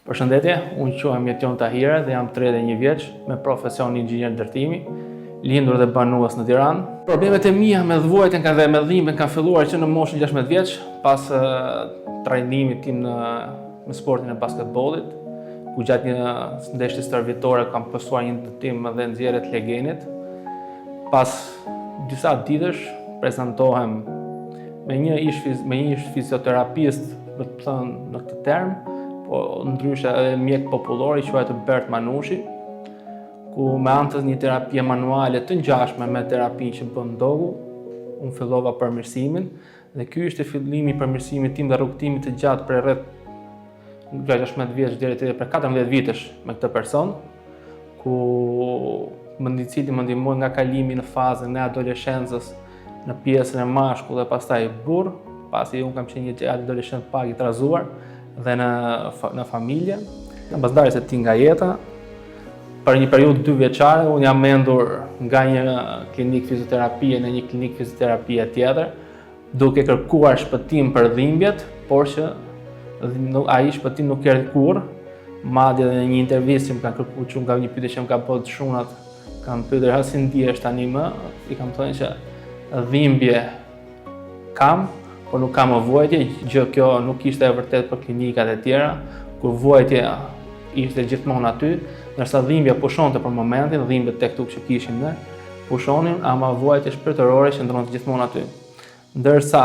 Përshëndetje, unë quhem Jetjon Tahire dhe jam 31 vjeç me profesion inxhinier ndërtimi, lindur dhe banues në Tiranë. Problemet e mia me dhvojtjen dhe me dhimbjen kanë filluar që në moshën 16 vjeç, pas trajnimit tim në sportin e basketbollit, ku gjatë një ndeshje stërvitore kam pësuar një ndërtim dhe nxjerrje të legenit. Pas disa ditësh prezantohem me një ish fizioterapist, do të thënë në këtë term, po ndryshe edhe mjek popullor i quajtur Bert Manushi, ku me anë të një terapie manuale të ngjashme me terapinë që bën dogu, unë fillova përmirësimin dhe ky ishte fillimi i përmirësimit tim dhe rrugtimit të gjatë për rreth 16 vjeç deri për 14 vitesh me këtë person, ku më ndihmoi nga kalimi në fazën e adoleshencës në pjesën e mashkull dhe pastaj burr, pasi unë kam qenë një adoleshent pak i trazuar dhe në familje. Mbasdarjes e ti nga jeta, për një periudhë 2 vjeçare, unë jam mendur nga një klinik fizioterapie në një klinik fizioterapie tjetër, duke kërkuar shpëtim për dhimbjet, por që ai shpëtim nuk erdhi kurrë. Madje edhe në një intervistë që më kanë kërkuar që nga një pyetje që më ka bërë shunat, kanë pyetur si ndihesh tani më, i kam thënë që dhimbje kam, por nuk kam vuajtje, gjë kjo nuk ishte e vërtet për klinikat e tjera, kur vuajtja ishte gjithmonë aty, ndërsa dhimbja pushonte për momentin, dhimbjet tek këtu që kishim ne, pushonin, ama vuajtja shpirtërore qëndronte gjithmonë aty. Ndërsa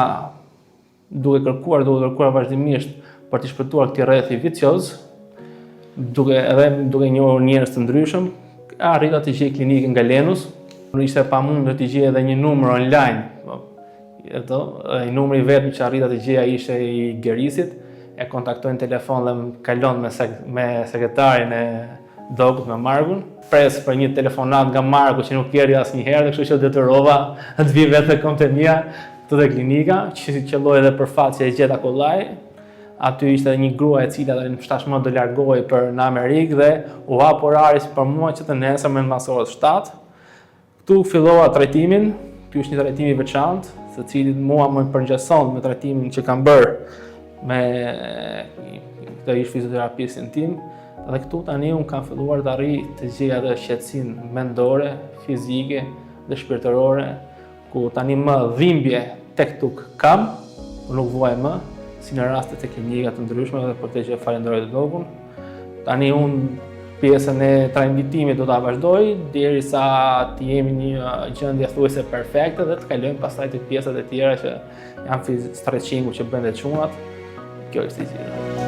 duke kërkuar vazhdimisht për të shpëtuar këtij rrethi vicioz, duke njohur njerëz të ndryshëm, arrita të gjej klinikën nga Lenus. Ishte pamundur të gjej edhe një numër online. I numri vetëm që arrita të gjeja ishte i Gerisit, e kontaktoj në telefon dhe më kalon me sekretarin e dogut, me Margun. Pres për një telefonat nga Margu që nuk erdhi asnjëherë, dhe kështu që detyrova të vi vetë me komte mia këtu te klinika, që qelloi edhe për fat që e gjeta kollaj. Aty ishte një grua e cila tashmë do largohej për në Amerikë dhe u hap orari për mua që të nesërmen mbas orës 7. Këtu fillova trajtimin. Ky është një trajtim i veçantë, se cili mua më përngjason me trajtimin që kam bërë me këtë ish fizioterapistin tim. Dhe këtu tani unë kam filluar të arrij të gjej atë qetësinë mendore, fizike dhe shpirtërore, ku tani më dhimbje tek tuk kam, nuk vuaj më, si në rastet e klinika të ndryshme dhe për të që falenderoj të dogun. Tani unë pjesën e trajtimit do ta vazhdoj derisa të jemi në një gjendje thuajse perfekte dhe të kalojmë pastaj tek pjesët e tjera që janë stretchingu që bën dhe çunat. Kjo është gjëja.